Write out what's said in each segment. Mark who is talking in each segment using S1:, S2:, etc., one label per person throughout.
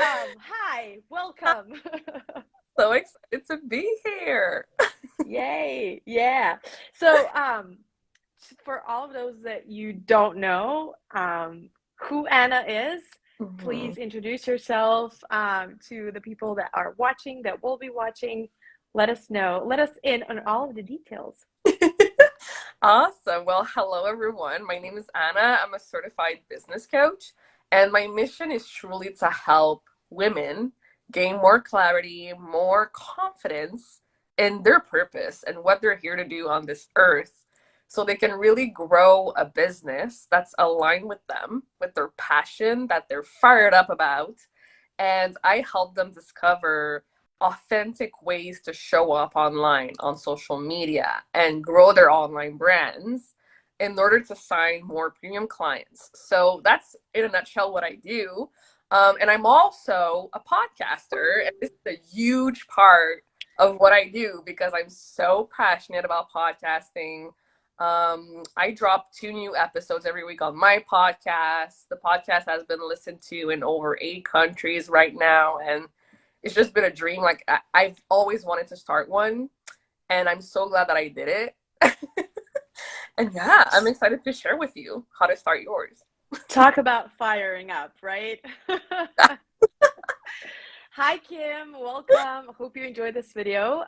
S1: Hi, welcome.
S2: So excited to be here.
S1: Yay. Yeah. So, for all of those that you don't know, who Anna is,
S2: Mhm.
S1: please introduce yourself to the people that are watching, that will be watching. Let us know. Let us in on all of the details.
S2: Awesome. Well, hello everyone. My name is Anna. I'm a certified business coach, and my mission is truly to help women gain more clarity, more confidence in their purpose and what they're here to do on this earth so they can really grow a business that's aligned with them, with their passion that they're fired up about. And I help them discover authentic ways to show up online on social media and grow their online brands in order to sign more premium clients. So that's in a nutshell what I do. And I'm also a podcaster, and this is a huge part of what I do because I'm so passionate about podcasting. I drop 2 new episodes every week on my podcast. The podcast has been listened to in over 8 countries right now, and it's just been a dream. Like I've always wanted to start one, and I'm so glad that I did it. And yeah, I'm excited to share with you how to start yours.
S1: Talk about firing up, right? Hi, Kim. Welcome. Hope you enjoyed this video.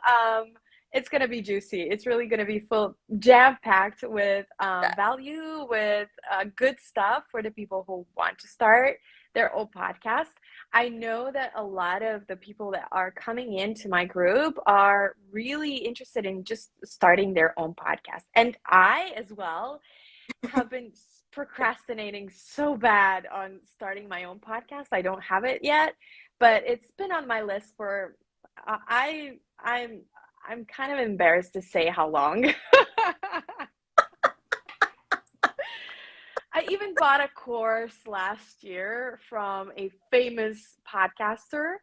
S1: It's going to be juicy. It's really going to be full, jam-packed with value, with good stuff for the people who want to start their own podcast. I know that a lot of the people that are coming into my group are really interested in just starting their own podcast. And I, as well, have been procrastinating so bad on starting my own podcast. I don't have it yet, but it's been on my list for I'm kind of embarrassed to say how long. I even bought a course last year from a famous podcaster,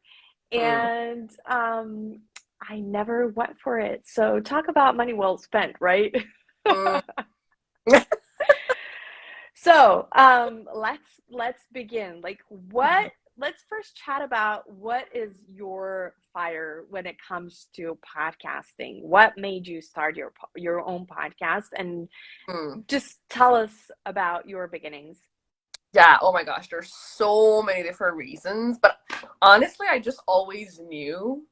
S2: Mm,
S1: and I never went for it. So talk about money well spent, right?
S2: mm.
S1: So, let's begin. Like, what? Let's first chat about what is your fire when it comes to podcasting. What made you start your own podcast, and
S2: Mm.
S1: just tell us about your beginnings.
S2: Yeah, oh my gosh, there's so many different reasons, but honestly, I just always knew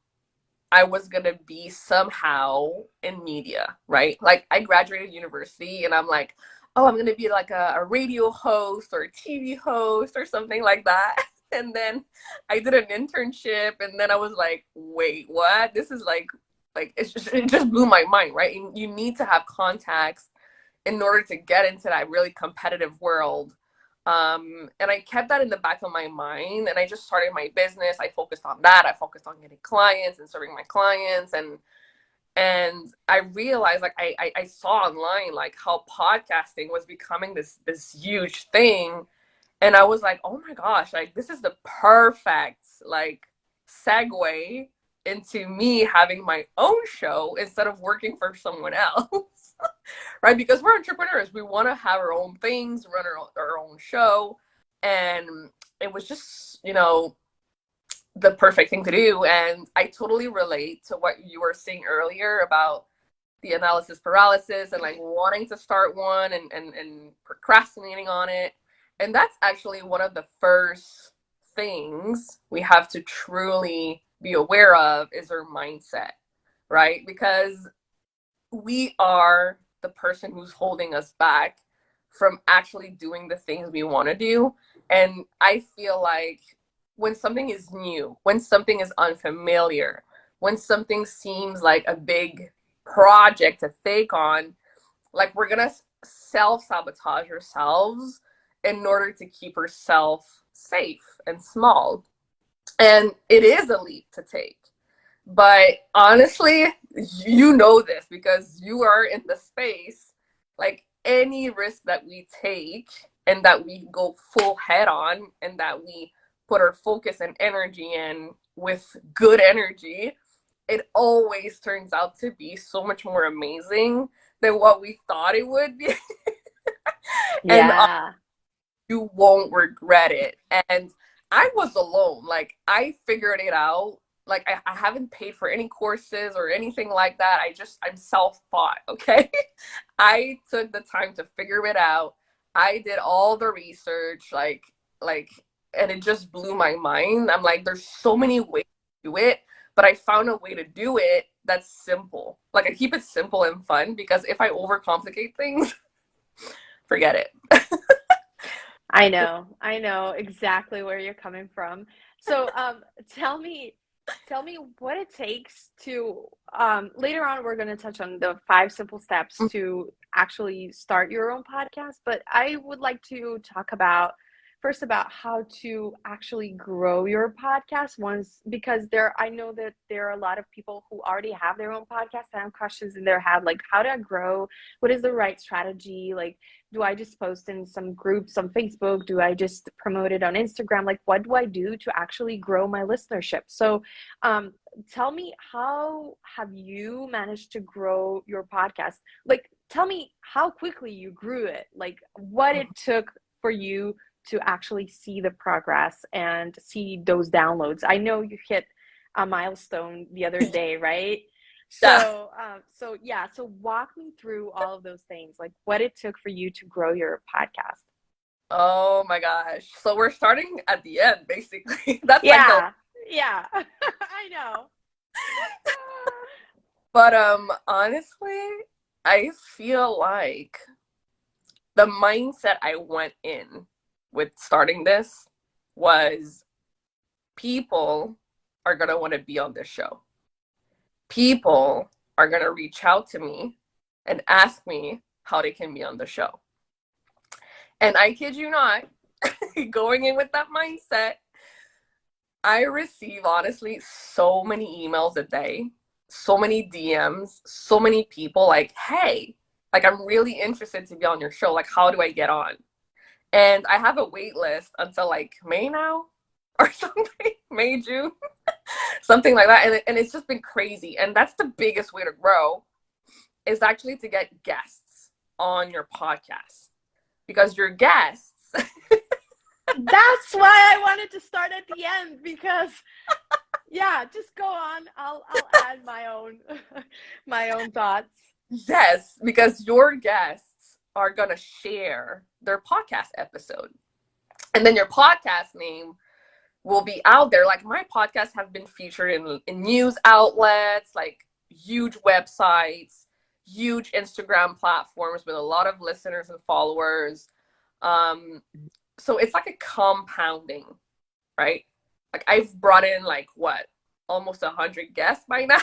S2: I was gonna be somehow in media, right? Like I graduated university and I'm like, oh, I'm gonna be like a radio host or a TV host or something like that. And then I did an internship and then I was like, wait, what? This is it just blew my mind, right? And you need to have contacts in order to get into that really competitive world. And I kept that in the back of my mind, and I just started my business. I focused on that. I focused on getting clients and serving my clients, and I realized like I saw online like how podcasting was becoming this huge thing, and I was like, oh my gosh, like this is the perfect like segue into me having my own show instead of working for someone else. Right? Because we're entrepreneurs. We want to have our own things, run our own show. And it was just, the perfect thing to do. And I totally relate to what you were saying earlier about the analysis paralysis and like wanting to start one and procrastinating on it. And that's actually one of the first things we have to truly be aware of is our mindset, right? Because we are the person who's holding us back from actually doing the things we want to do. And I feel like when something is new, when something is unfamiliar, when something seems like a big project to take on, like we're going to self sabotage ourselves in order to keep ourselves safe and small. And it is a leap to take. But honestly, you know this because you are in the space. Like any risk that we take and that we go full head on and that we put our focus and energy in with good energy, it always turns out to be so much more amazing than what we thought it would be. And
S1: Yeah.
S2: you won't regret it. And I was alone. Like, I figured it out. Like, I haven't paid for any courses or anything like that. I'm self-taught, okay? I took the time to figure it out. I did all the research, like, and it just blew my mind. I'm like, there's so many ways to do it, but I found a way to do it that's simple. Like, I keep it simple and fun because if I overcomplicate things, forget it.
S1: I know exactly where you're coming from. So, tell me, tell me what it takes to, later on, we're going to touch on the 5 simple steps to actually start your own podcast, but I would like to talk about first about how to actually grow your podcast once, because I know that there are a lot of people who already have their own podcast and have questions in their head, like how to grow, what is the right strategy, like do I just post in some groups on Facebook? Do I just promote it on Instagram? Like, what do I do to actually grow my listenership? So, um, tell me, how have you managed to grow your podcast? Like, tell me how quickly you grew it, like, what it took for you to actually see the progress and see those downloads. I know you hit a milestone the other day, right?
S2: Yeah.
S1: So yeah, so walk me through all of those things, like what it took for you to grow your podcast.
S2: Oh my gosh. So we're starting at the end, basically. That's like the
S1: Yeah, yeah, I know.
S2: but honestly, I feel like the mindset I went in with starting this was people are gonna want to be on this show. People are gonna reach out to me and ask me how they can be on the show. And I kid you not, going in with that mindset, I receive honestly so many emails a day, so many DMs, so many people like, hey, like I'm really interested to be on your show. Like, how do I get on? And I have a wait list until like May now or something, May, June, something like that. And it's just been crazy. And that's the biggest way to grow is actually to get guests on your podcast because your guests,
S1: That's why I wanted to start at the end, because yeah, just go on. I'll add my own my own thoughts.
S2: yes, because your guests are going to share their podcast episode. And then your podcast name will be out there. Like my podcasts have been featured in news outlets, like huge websites, huge Instagram platforms with a lot of listeners and followers. Um, so it's like a compounding, right? Like I've brought in like what, almost 100 guests by now.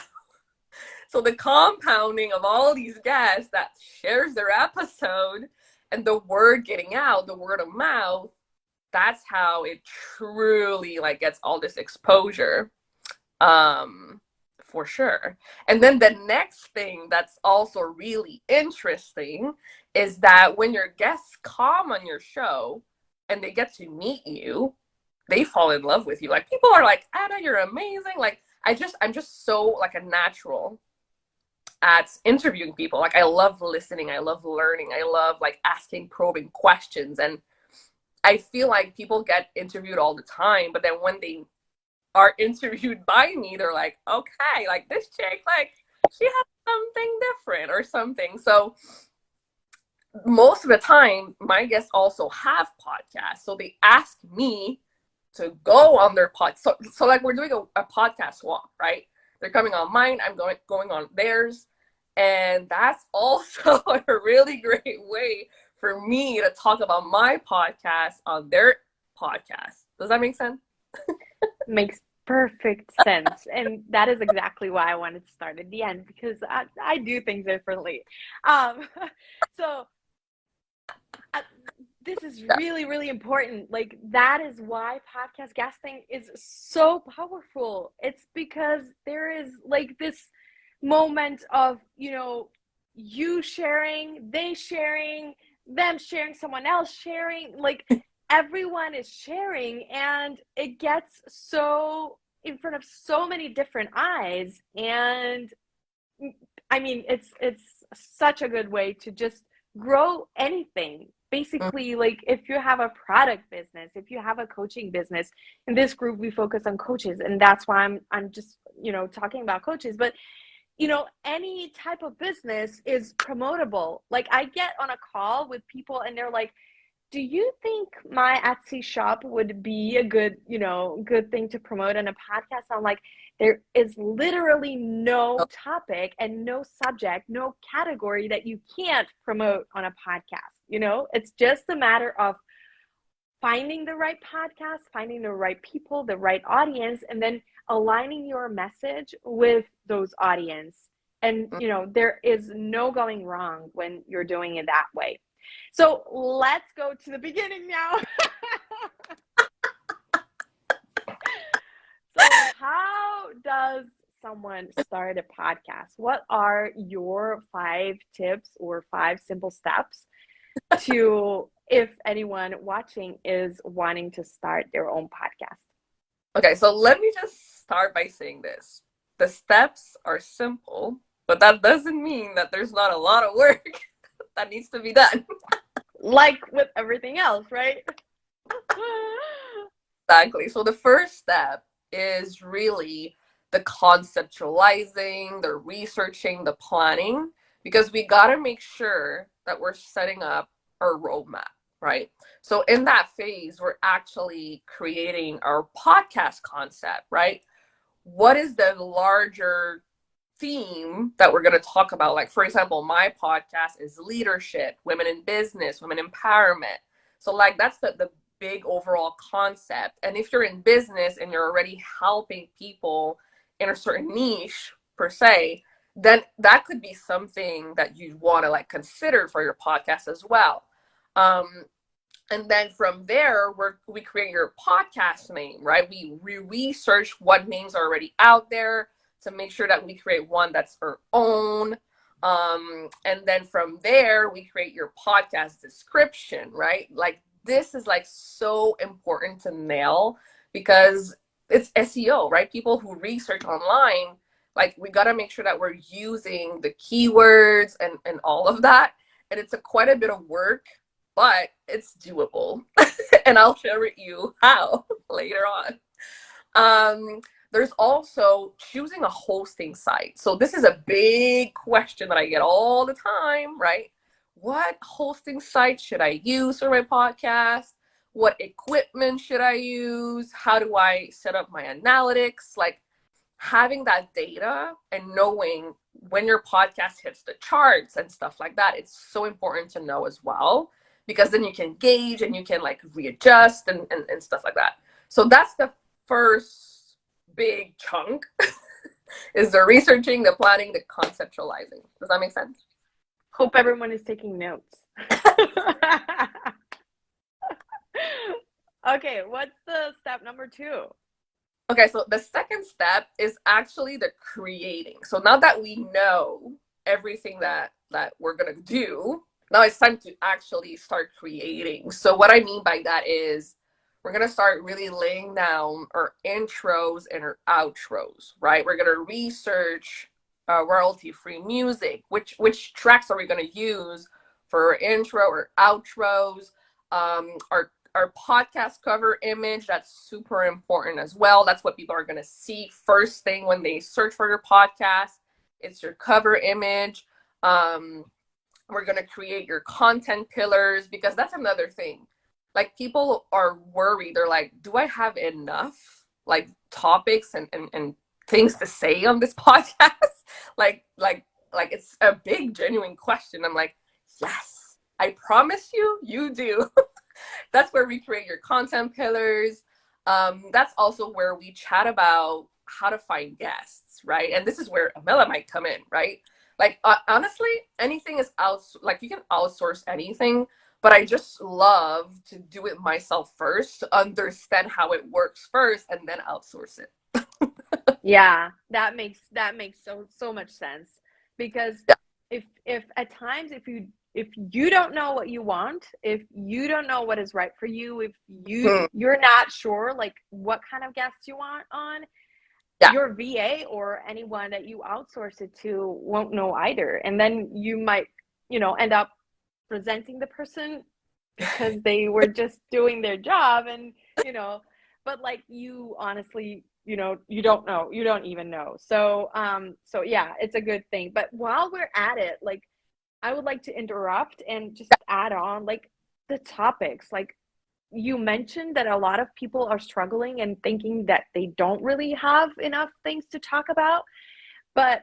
S2: So the compounding of all these guests that shares their episode and the word getting out, the word of mouth, that's how it truly like gets all this exposure. Um for sure. And then the next thing that's also really interesting is that when your guests come on your show and they get to meet you, they fall in love with you. Like people are like, Ada, you're amazing. Like I'm just so like a natural at interviewing people. Like I love listening, I love learning, I love like asking probing questions. And I feel like people get interviewed all the time, but then when they are interviewed by me, they're like, okay, like this chick, like she has something different or something. So most of the time, my guests also have podcasts. So they ask me to go on their pod. So like we're doing a podcast swap, right? They're coming on mine, I'm going on theirs. And that's also a really great way for me to talk about my podcast on their podcast. Does that make sense?
S1: Makes perfect sense. And that is exactly why I wanted to start at the end, because I do things differently. Um, so uh, this is
S2: Yeah.
S1: really, really important. Like, that is why podcast guesting is so powerful. It's because there is like this moment of, you sharing, they sharing, them sharing, someone else sharing. Like, everyone is sharing, and it gets so in front of so many different eyes. And I mean, it's such a good way to just grow anything. basically, like, if you have a product business, if you have a coaching business, in this group we focus on coaches, and that's why I'm just, talking about coaches. But any type of business is promotable. Like, I get on a call with people and they're like, do you think my Etsy shop would be a good thing to promote in a podcast? I'm like, there is literally no topic and no subject, no category that you can't promote on a podcast. It's just a matter of finding the right podcast, finding the right people, the right audience, and then aligning your message with those audience. And, there is no going wrong when you're doing it that way. So let's go to the beginning now. So how does someone start a podcast? What are your 5 tips or 5 simple steps to, if anyone watching is wanting to start their own podcast?
S2: Okay, so let me just start by saying this. The steps are simple, but that doesn't mean that there's not a lot of work that needs to be done.
S1: Like with everything else, right?
S2: Exactly. So the first step is really the conceptualizing, the researching, the planning, because we got to make sure that we're setting up our roadmap, right? So in that phase, we're actually creating our podcast concept, right? What is the larger theme that we're going to talk about? Like, for example, my podcast is leadership, women in business, women empowerment. So like, that's the big overall concept. And if you're in business and you're already helping people in a certain niche per se, then that could be something that you want to like consider for your podcast as well. And then from there, we create your podcast name, right? We research what names are already out there to make sure that we create one that's our own. And then from there, we create your podcast description, right? Like, this is like so important to nail because it's SEO, right? People who research online, like, we got to make sure that we're using the keywords and all of that. And it's quite a bit of work, but it's doable. And I'll share with you how later on. There's also choosing a hosting site. So this is a big question that I get all the time, right? What hosting site should I use for my podcast? What equipment should I use? How do I set up my analytics? Like, having that data and knowing when your podcast hits the charts and stuff like that, it's so important to know as well, because then you can gauge and you can like readjust and stuff like that. So that's the first big chunk is the researching, the planning, the conceptualizing. Does that make sense?
S1: Hope everyone is taking notes. Okay, what's the step number 2?
S2: Okay, so the second step is actually the creating. So now that we know everything that we're going to do, now it's time to actually start creating. So what I mean by that is we're going to start really laying down our intros and our outros, right? We're going to research royalty-free music. Which tracks are we going to use for our intro or outros? Our podcast cover image, that's super important as well. That's what people are going to see first thing when they search for your podcast. It's your cover image. We're going to create your content pillars, because that's another thing. Like, people are worried. They're like, do I have enough like topics and things to say on this podcast? like it's a big genuine question. I'm like, yes, I promise you do. That's where we create your content pillars. That's also where we chat about how to find guests, right? And this is where Amela might come in, right? Like, honestly, anything is like, you can outsource anything, but I just love to do it myself first, to understand how it works first, and then outsource it.
S1: Yeah, that makes so much sense, because
S2: Yeah.
S1: if at times, if you don't know what you want, if you don't know what is right for you, if you're not sure like what kind of guests you want on, your VA or anyone that you outsource it to won't know either. And then you might, end up presenting the person because they were just doing their job and, you know, but like you honestly, you know, you don't know, you don't even know. So yeah, it's a good thing. But while we're at it, like I would like to interrupt and just add on like the topics. Like you mentioned that a lot of people are struggling and thinking that they don't really have enough things to talk about, but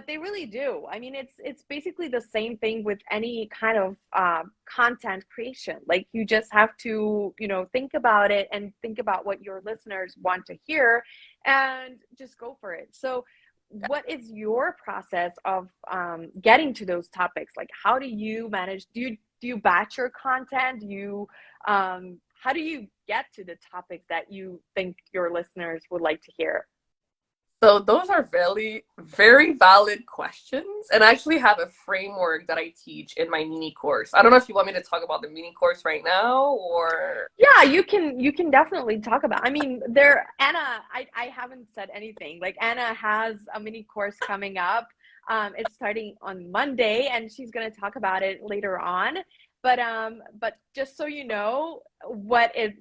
S1: they really do. I mean, it's basically the same thing with any kind of content creation. Like you just have to, you know, think about it and think about what your listeners want to hear, and just go for it. So, what is your process of getting to those topics? Like, how do you manage? Do you batch your content? Do you how do you get to the topics that you think your listeners would like to hear?
S2: So those are very, very valid questions. And I actually have a framework that I teach in my mini course. I don't know if you want me to talk about the mini course right now or
S1: Yeah, you can definitely talk about. I mean, there Anna, I haven't said anything. Like Anna has a mini course coming up. It's starting on Monday and she's going to talk about it later on. But just so you know, what is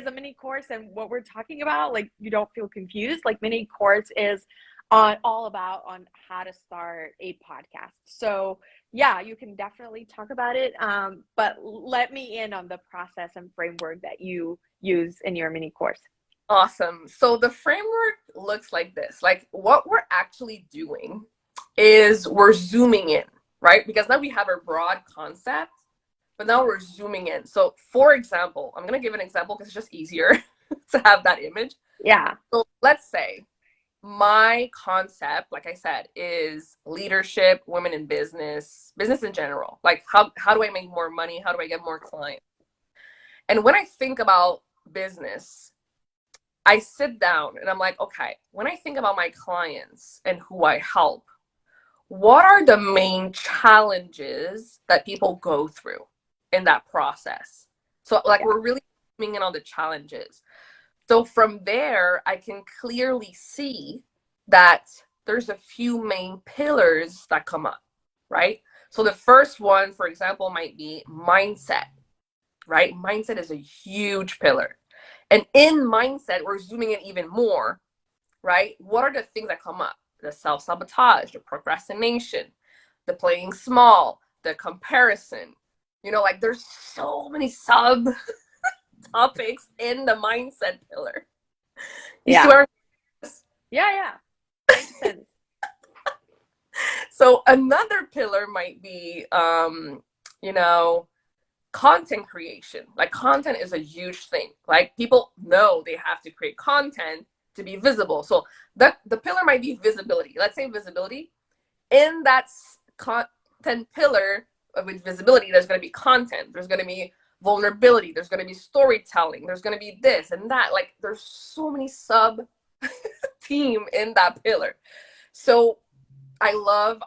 S1: a mini course and what we're talking about, like you don't feel confused. Like mini course is on all about on how to start a podcast. So yeah, you can definitely talk about it. But let me in on the process and framework that you use in your mini course.
S2: awesome. So the framework looks like this. Like what we're actually doing is we're zooming in, right? Because now we have a broad concept, but now we're zooming in. So for example, I'm going to give an example because it's just easier to have that image.
S1: Yeah.
S2: So let's say my concept, like I said, is leadership, women in business, business in general. Like how do I make more money? How do I get more clients? And when I think about business, I sit down and I'm like, okay, when I think about my clients and who I help, what are the main challenges that people go through in that process? So like
S1: Yeah.
S2: we're really zooming in on the challenges. So from there, I can clearly see that there's a few main pillars that come up, right? So the first one, for example, might be mindset, right? Mindset is a huge pillar. And in mindset, we're zooming in even more, right? What are the things that come up? The self-sabotage, the procrastination, the playing small, the comparison. You know, like there's so many sub topics in the mindset pillar. You see
S1: Yeah.
S2: where
S1: Yeah, yeah. Makes sense.
S2: so another pillar might be you know, content creation. Like content is a huge thing. Like people know they have to create content to be visible. So that the pillar might be visibility. Let's say visibility. In that content pillar with visibility, there's going to be content. There's going to be vulnerability. There's going to be storytelling. There's going to be this and that. Like there's so many sub team in that pillar. So I love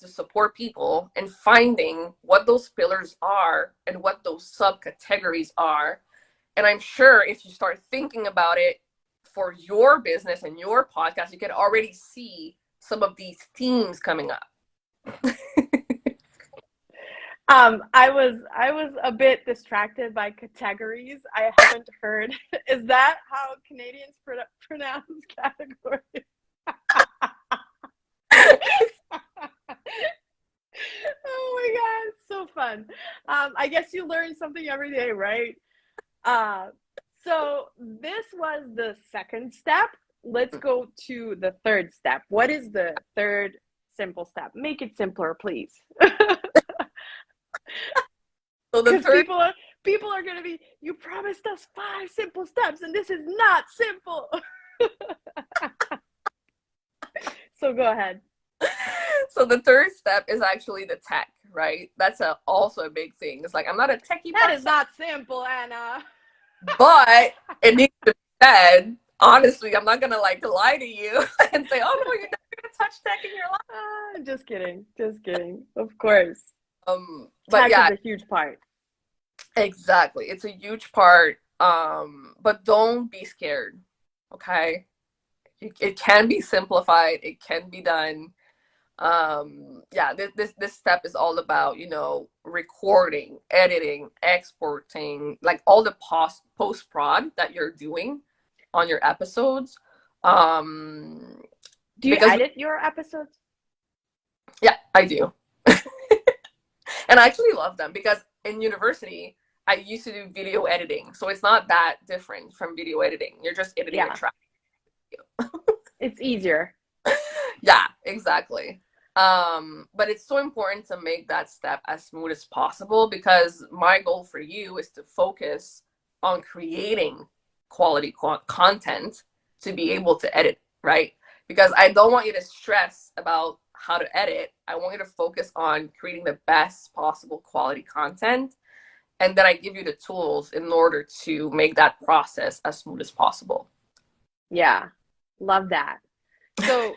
S2: to support people in finding what those pillars are and what those subcategories are. And I'm sure if you start thinking about it for your business and your podcast, you can already see some of these themes coming up.
S1: I was a bit distracted by categories. I haven't heard. Is that how Canadians pronounce category? Oh my God, it's so fun. I guess you learn something every day, right? Uh, so this was the second step. Let's go to the third step. What is the third simple step? Make it simpler, please.
S2: So the
S1: Because
S2: third,
S1: people are gonna be, you promised us 5 simple steps, and this is not simple. So go ahead.
S2: so the third step is actually the tech, right? That's also a big thing. It's like I'm not a techie
S1: That is
S2: person,
S1: not simple, Anna.
S2: but it needs to be said. Honestly, I'm not gonna like lie to you and say, "Oh no, you're never gonna touch tech in your life."
S1: Just kidding. Just kidding. Of course.
S2: But
S1: Tech is
S2: yeah,
S1: a huge part.
S2: exactly. It's a huge part. But don't be scared. Okay, it can be simplified. It can be done. Yeah, this step is all about, recording, editing, exporting, like all the post prod that you're doing on your episodes. Um,
S1: Do you
S2: because
S1: edit your episodes?
S2: yeah, I do. And I actually love them because in university, I used to do video editing. So it's not that different from video editing. You're just editing a
S1: Yeah,
S2: track.
S1: it's easier.
S2: Yeah, exactly. But it's so important to make that step as smooth as possible because my goal for you is to focus on creating quality content to be able to edit, right? Because I don't want you to stress about how to edit. I want you to focus on creating the best possible quality content. And then I give you the tools in order to make that process as smooth as possible.
S1: Yeah, love that. So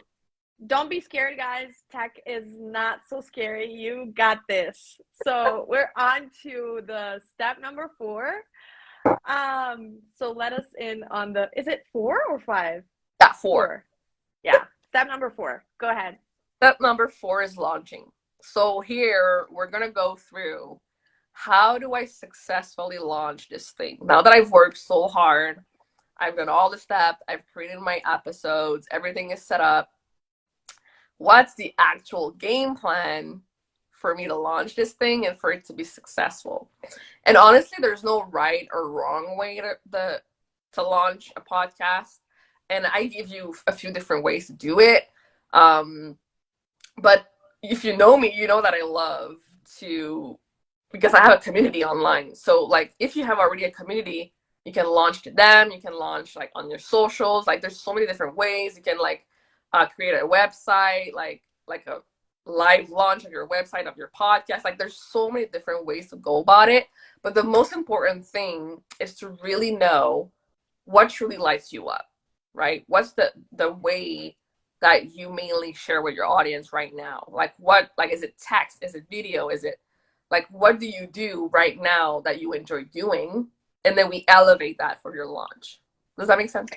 S1: don't be scared, guys. Tech is not so scary. You got this. So we're on to the step number 4. So let us in on the, is it 4 or 5?
S2: Yeah, 4.
S1: 4. Yeah. Step number 4. Go ahead.
S2: Step number 4 is launching. So here we're going to go through how do I successfully launch this thing? Now that I've worked so hard, I've done all the steps, I've created my episodes, everything is set up. What's the actual game plan for me to launch this thing and for it to be successful? And honestly, there's no right or wrong way to launch a podcast. And I give you a few different ways to do it. But if you know me, you know that I love to, because I have a community online. So like if you have already a community, you can launch to them. You can launch like on your socials. Like there's so many different ways. You can like create a website, like a live launch of your website, of your podcast. Like there's so many different ways to go about it. But the most important thing is to really know what truly lights you up, right? What's the way that you mainly share with your audience right now? Like is it text? Is it video? Is it like, what do you do right now that you enjoy doing? And then we elevate that for your launch. Does that make sense?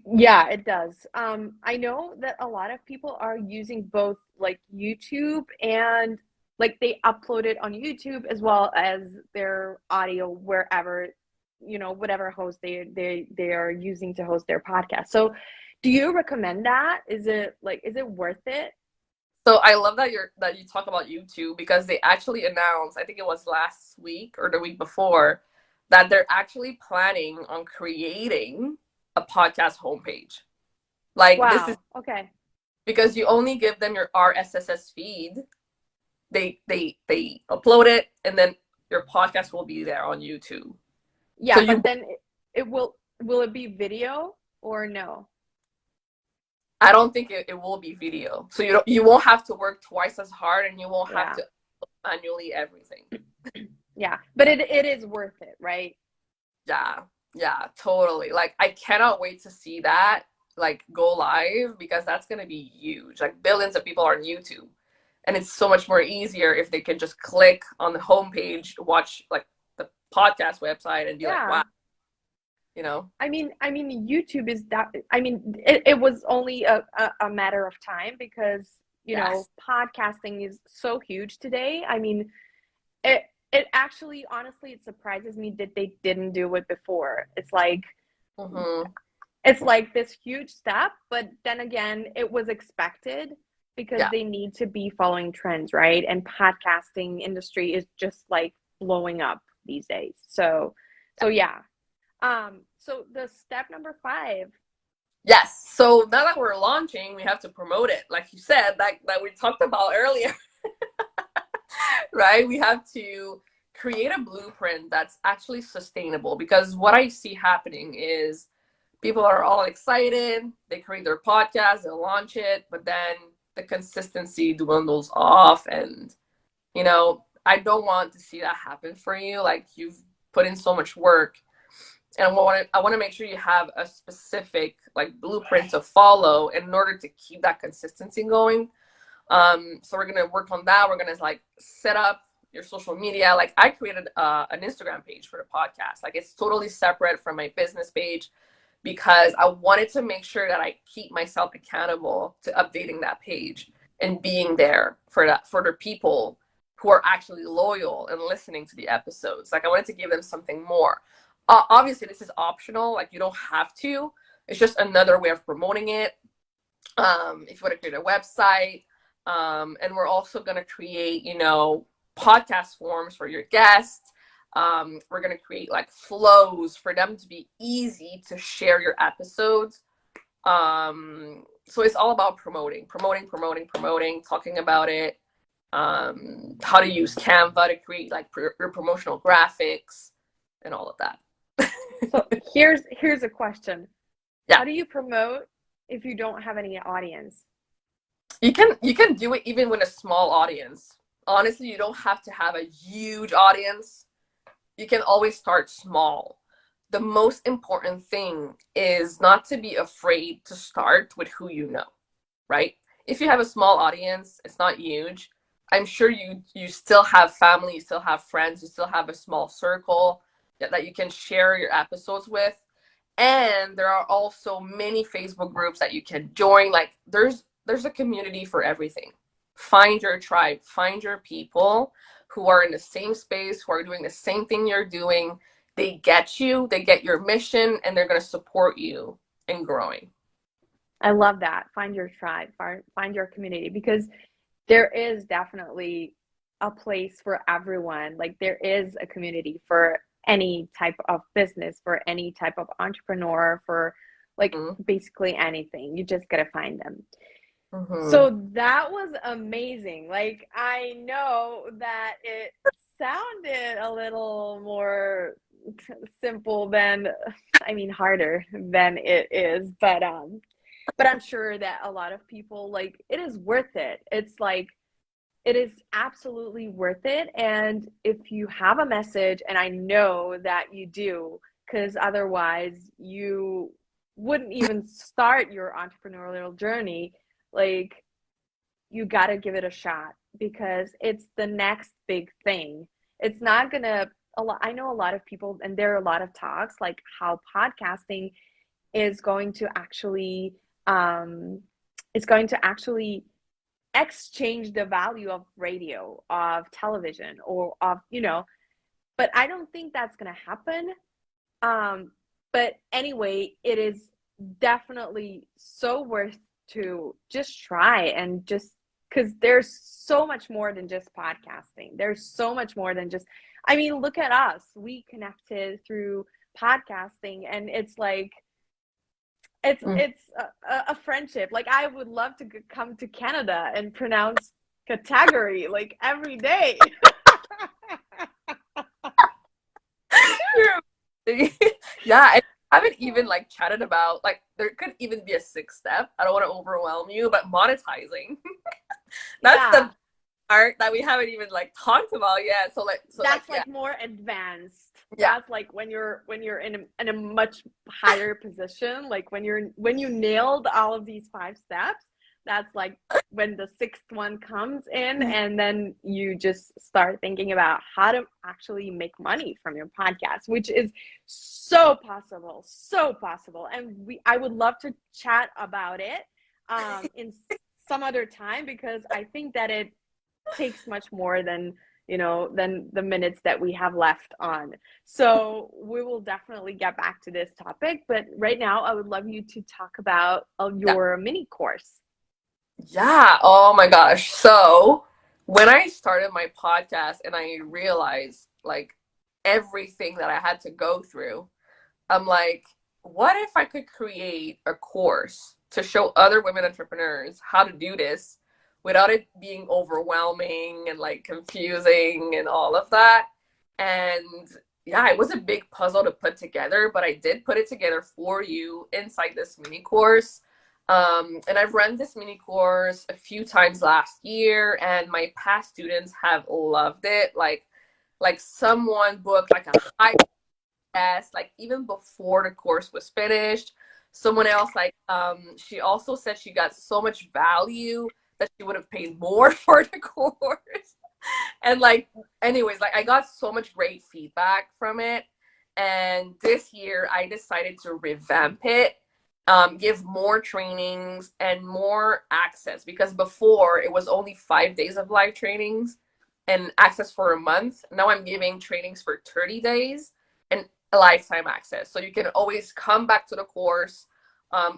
S1: Yeah, it does. I know that a lot of people are using both like YouTube and like they upload it on YouTube as well as their audio wherever, whatever host they are using to host their podcast. So do you recommend that? Is it worth it?
S2: So I love that you talk about YouTube because they actually announced, I think it was last week or the week before, that they're actually planning on creating a podcast homepage. Like this is
S1: Wow. Okay.
S2: because you only give them your RSS feed. They upload it and then your podcast will be there on YouTube. So
S1: Yeah, but then it will it be video or no?
S2: I don't think it will be video. So you won't have to work twice as hard and you won't have
S1: Yeah.
S2: to manually everything.
S1: Yeah, but it is worth it, right?
S2: Yeah, totally. Like I cannot wait to see that like go live because that's gonna be huge. Like billions of people are on YouTube. And it's so much more easier if they can just click on the homepage, watch like the podcast website and be like,
S1: Yeah.
S2: wow, you know?
S1: I mean, YouTube is that. I mean, it was only a matter of time because
S2: Yes.
S1: podcasting is so huge today. I mean, it actually, honestly, it surprises me that they didn't do it before.
S2: Mm-hmm.
S1: It's like this huge step, but then again, it was expected because
S2: Yeah.
S1: they need to be following trends, right? And podcasting industry is just like blowing up these days. So yeah. So the step number 5.
S2: Yes. So now that we're launching, we have to promote it. Like you said, that we talked about earlier, right? We have to create a blueprint that's actually sustainable because what I see happening is people are all excited, they create their podcast, they'll launch it, but then the consistency dwindles off. And, I don't want to see that happen for you. Like you've put in so much work. And I want to make sure you have a specific like blueprint to follow in order to keep that consistency going. So we're gonna work on that. We're gonna like set up your social media. Like I created an Instagram page for the podcast. Like it's totally separate from my business page because I wanted to make sure that I keep myself accountable to updating that page. and being there for the people who are actually loyal and listening to the episodes. Like I wanted to give them something more. Obviously, this is optional. Like you don't have to. It's just another way of promoting it. If you want to create a website, and we're also going to create, podcast forms for your guests. We're going to create like flows for them to be easy to share your episodes. So it's all about promoting, talking about it, how to use Canva to create like your promotional graphics and all of that.
S1: So here's a question.
S2: Yeah.
S1: How do you promote if you don't have any audience?
S2: You can do it even with a small audience. Honestly, you don't have to have a huge audience. You can always start small. The most important thing is not to be afraid to start with who you know, right? If you have a small audience, it's not huge. I'm sure you still have family, you still have friends, you still have a small circle that you can share your episodes with. And there are also many Facebook groups that you can join. Like there's a community for everything. Find your tribe, find your people who are in the same space, who are doing the same thing you're doing. They get you, they get your mission, and they're going to support you in growing.
S1: I love that. Find your tribe, find your community, because there is definitely a place for everyone. Like there is a community for any type of business, for any type of entrepreneur, for like basically anything. You just got to find them. So that was amazing. Like I know that it sounded a little more simple than, harder than it is, but I'm sure that a lot of people, like, it is worth it. It's like, it is absolutely worth it. And if you have a message, and I know that you do, because otherwise you wouldn't even start your entrepreneurial journey, like, you got to give it a shot, because it's the next big thing. It's not gonna, I know a lot of people, and there are a lot of talks like how podcasting is going to actually exchange the value of radio, of television, or of, but I don't think that's going to happen. But anyway, it is definitely so worth to just try, and just because there's so much more than just podcasting. There's so much more than just, look at us. We connected through podcasting, and it's like, it's a friendship. Like I would love to come to Canada and pronounce category like every day.
S2: Yeah, I haven't even like chatted about, like, there could even be a sixth step. I don't want to overwhelm you, but monetizing. That's the part that we haven't even like talked about yet. That's
S1: like more advanced. That's like when you're in a much higher position, like when you nailed all of these 5 steps. That's like when the 6th one comes in, and then you just start thinking about how to actually make money from your podcast, which is so possible. And I would love to chat about it in some other time, because I think that it takes much more than the minutes that we have left on. So we will definitely get back to this topic, but right now I would love you to talk about your mini course.
S2: Yeah. Oh my gosh. So when I started my podcast and I realized like everything that I had to go through, I'm like, what if I could create a course to show other women entrepreneurs how to do this without it being overwhelming and like confusing and all of that? And yeah, it was a big puzzle to put together, but I did put it together for you inside this mini course. And I've run this mini course a few times last year, and my past students have loved it. Like someone booked like a high test, like even before the course was finished. Someone else, like, she also said she got so much value that she would have paid more for the course. And like, anyways, like I got so much great feedback from it. And this year I decided to revamp it give more trainings and more access, because before it was only 5 days of live trainings and access for a month. Now I'm giving trainings for 30 days and a lifetime access. So you can always come back to the course,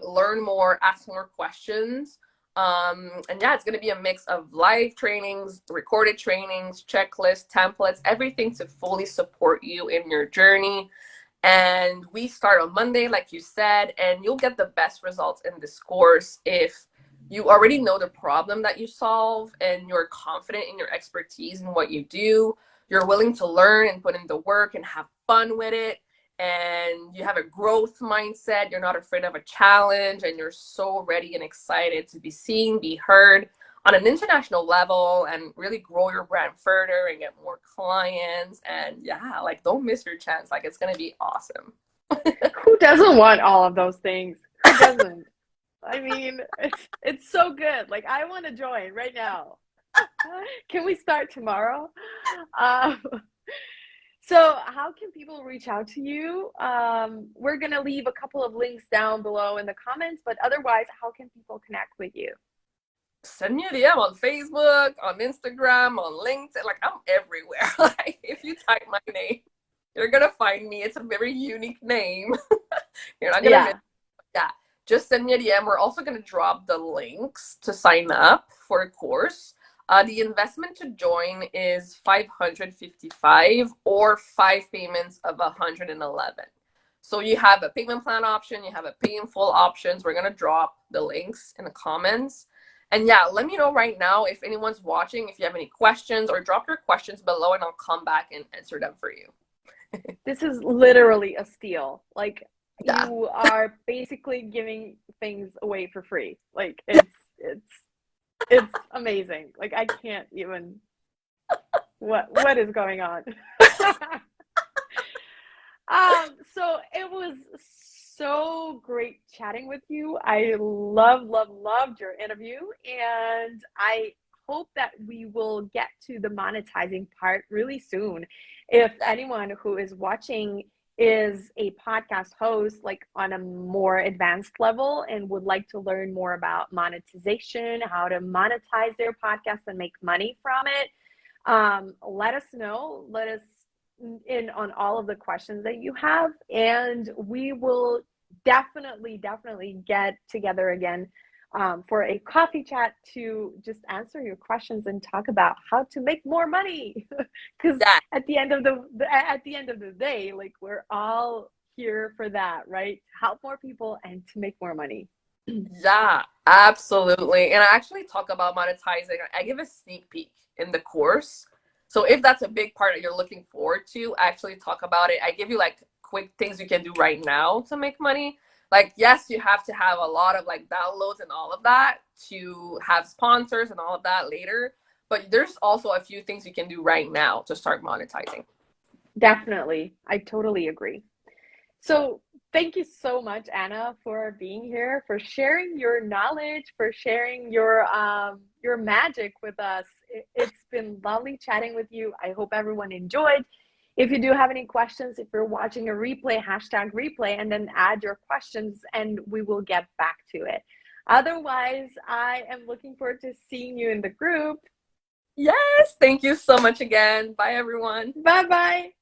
S2: learn more, ask more questions. And yeah, it's going to be a mix of live trainings, recorded trainings, checklists, templates, everything to fully support you in your journey. And we start on Monday, like you said, and you'll get the best results in this course if you already know the problem that you solve and you're confident in your expertise and what you do. You're willing to learn and put in the work and have fun with it. And you have a growth mindset. You're not afraid of a challenge, and you're so ready and excited to be seen, be heard on an international level, and really grow your brand further and get more clients. And yeah, like, don't miss your chance. Like, it's going to be awesome.
S1: Who doesn't want all of those things? Who doesn't? I mean, it's so good. Like, I want to join right now. Can we start tomorrow? So how can people reach out to you? We're going to leave a couple of links down below in the comments, but otherwise, how can people connect with you?
S2: Send me a DM on Facebook, on Instagram, on LinkedIn. Like, I'm everywhere. Like, if you type my name, you're going to find me. It's a very unique name. You're not going to miss it. Yeah. Just send me a DM. We're also going to drop the links to sign up for a course. The investment to join is $555 or 5 payments of $111. So you have a payment plan option, you have a pay in full options. We're gonna drop the links in the comments. And yeah, let me know right now if anyone's watching, if you have any questions, or drop your questions below and I'll come back and answer them for you.
S1: This is literally a steal. Like,
S2: yeah.
S1: You are basically giving things away for free. Like, it's amazing. Like, I can't even, what is going on? So it was so great chatting with you. I loved your interview, and I hope that we will get to the monetizing part really soon. If anyone who is watching is a podcast host, like on a more advanced level, and would like to learn more about monetization, how to monetize their podcast and make money from it, let us know. Let us in on all of the questions that you have, and we will definitely get together again for a coffee chat to just answer your questions and talk about how to make more money. Because at the end of the day, like, we're all here for that, right? To help more people and to make more money.
S2: Yeah, absolutely. And I actually talk about monetizing. I give a sneak peek in the course. So if that's a big part that you're looking forward to, I actually talk about it. I give you like quick things you can do right now to make money. Like, yes, you have to have a lot of like downloads and all of that to have sponsors and all of that later. But there's also a few things you can do right now to start monetizing.
S1: Definitely. I totally agree. So thank you so much, Anna, for being here, for sharing your knowledge, for sharing your magic with us. It's been lovely chatting with you. I hope everyone enjoyed. If you do have any questions, if you're watching a replay, hashtag replay, and then add your questions and we will get back to it. Otherwise, I am looking forward to seeing you in the group.
S2: Yes, thank you so much again. Bye, everyone.
S1: Bye-bye.